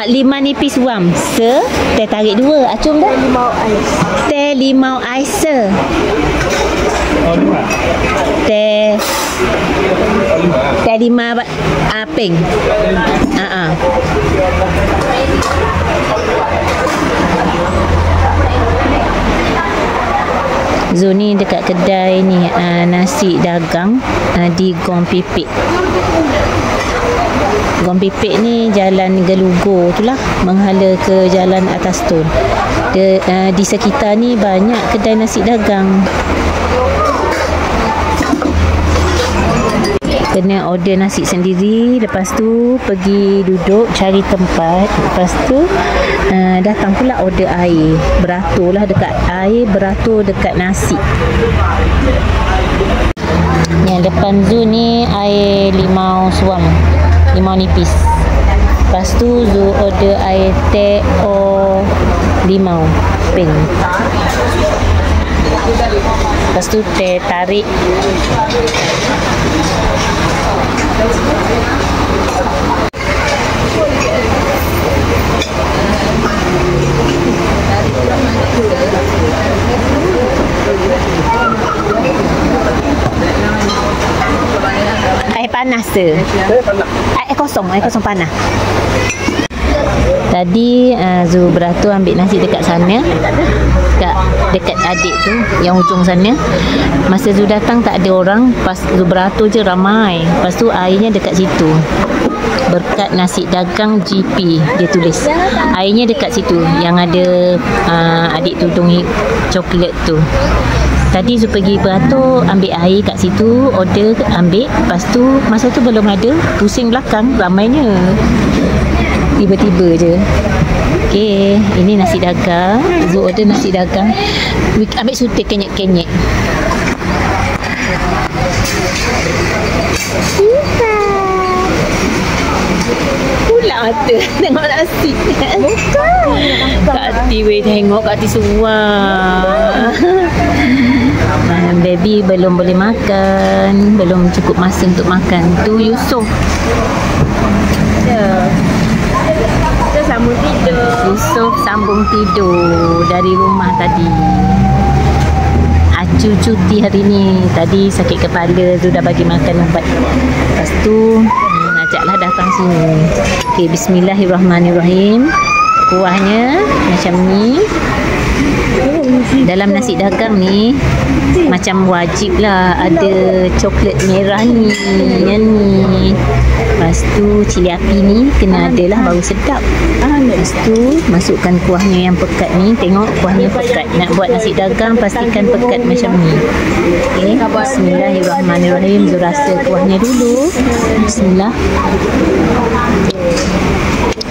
5 nipis wam. Teh tarik 2. Acung dah. Teh limau ais. Teh 5 peng. Zoni dekat kedai ni nasi dagang di Gong Pipik. Gong Pipik ni jalan Gelugo tu lah, menghala ke jalan atas tu. Di sekitar ni banyak kedai nasi dagang. Kena order nasi sendiri, lepas tu pergi duduk cari tempat, lepas tu datang pula order air, beratur lah dekat air, beratur dekat nasi. Yang depan Zu ni air limau suam, limau nipis. Lepas tu Zu order air teh limau peng. Lepas tu teh tarik. Air panas tu. Air kosong panas. Tadi Zu beratur ambil nasi dekat sana, dekat adik tu yang hujung sana. Masa Zu datang tak ada orang, pas Zu beratur je ramai. Lepas tu airnya dekat situ. Berkat nasi dagang GP, dia tulis. Airnya dekat situ yang ada adik tudung coklat tu. Tadi Zu pergi beratur, ambil air kat situ, order, ambil. Lepas tu, masa tu belum ada, pusing belakang, ramainya. Tiba-tiba je. Okey, ini nasi dagang. Zu order nasi dagang. Ambil sutik kenyek-kenyek. Pula mata tengok nasi. Kak Ati weh, tengok Kak Ati suar. Baby belum boleh makan, belum cukup masa untuk makan. Tu Yusof. Kita sambung tidur. Yusof sambung tidur dari rumah tadi. Acu cuti hari ni. Tadi sakit kepala, tu dah bagi makan ubat. Lepas tu ajaklah datang sini. Okey, bismillahirrahmanirrahim. Kuahnya macam ni. Dalam nasi dagang ni macam wajib lah ada coklat merah ni, yang ni. Lepas tu cili api ni kena ada lah, baru sedap. Lepas tu masukkan kuahnya yang pekat ni. Tengok kuahnya pekat. Nak buat nasi dagang pastikan pekat macam ni. Okay, bismillahirrahmanirrahim. Zu rasa kuahnya dulu. Bismillah.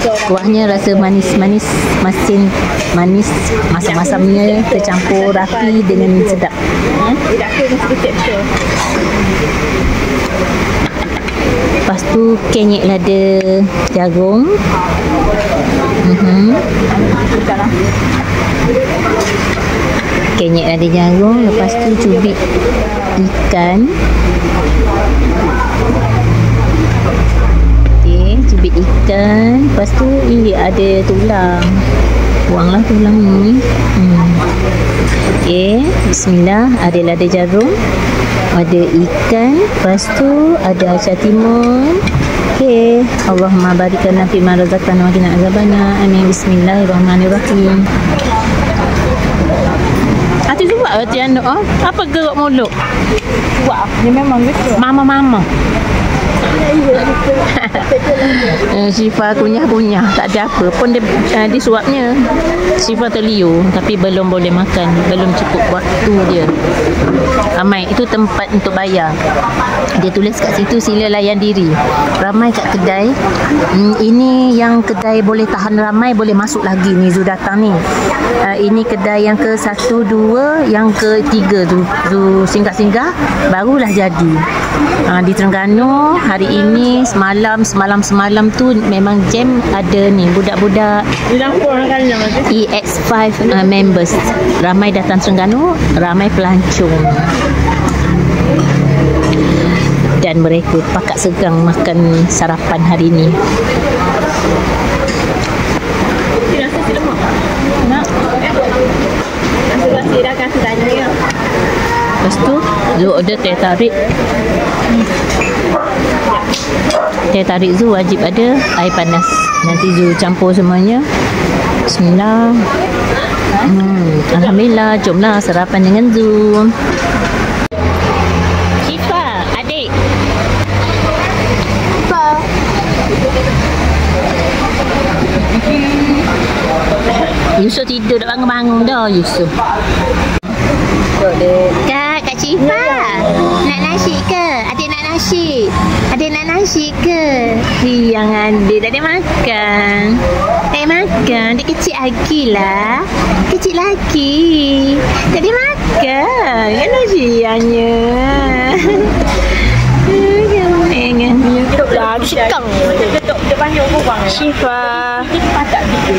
Kuahnya rasa manis-manis, masin manis, masam-masamnya tercampur rapi dengan sedap. Lepas tu kenyek lada jagung. Kenyek lada jagung. Lepas tu cubit ikan. Cubit ikan. Lepas tu ini ada tulang. Buanglah tulang ni. Okey, bismillah. Ada lada jarum, ada ikan, lepas tu ada acar timun. Okey, Allahumma barik lana fi ma razaqtana wa qina azabannar. Amin. Bismillahirrahmanirrahim. Hati tu buat hati anak apa gerak mulut? Buat dia memang gitu. Mama. Syifa kunyah-kunyah, tak ada apa pun dia disuapnya. Syifa terliur tapi belum boleh makan, belum cukup waktu dia. Ramai, itu tempat untuk bayar. Dia tulis kat situ sila layan diri. Ramai kat kedai. Ini yang kedai boleh tahan ramai, boleh masuk lagi ni Zu datang ni. Ini kedai yang ke 1, 2, yang ke 3 tu Zu singgah-singgah barulah jadi. Di Terengganu hari ini semalam tu memang jam ada ni budak-budak EX5 members. Ramai datang Terengganu, ramai pelancong. Dan mereka pakat segang makan sarapan hari ini. Zu order teh tarik. Teh tarik Zu wajib ada air panas. Nanti Zu campur semuanya. Bismillah. Alhamdulillah, jomlah sarapan dengan Zu. Syifa, adik. Yusuf tidur dah bangun-bangun dah Yusuf. Kak Syifa, nak nasi ke? Adik nak nasi? Adik nak nasi ke? Siang adik tak ada makan. Tak ada makan, dia kecil lagi lah. Kecil lagi. Tak ada makan. Kan siangnya. Duduk lah, cikang. Dia panjang korang. Syifa. Tak tidur.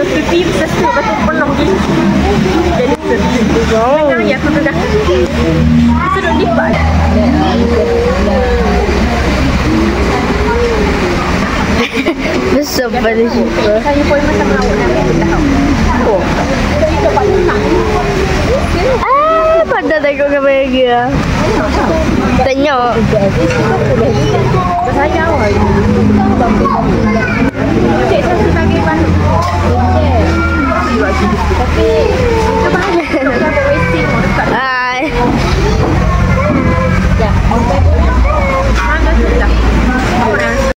Pipi sesu, betul penuh je. Jadi sesu. Jangan ya, aku duduk. Kita duduk lipat. Besar pada Syifa. Saya pun macam awak nak tahu. Pada tengok gambar dia. Tengok. Saya awak. Cik satu lagi balik.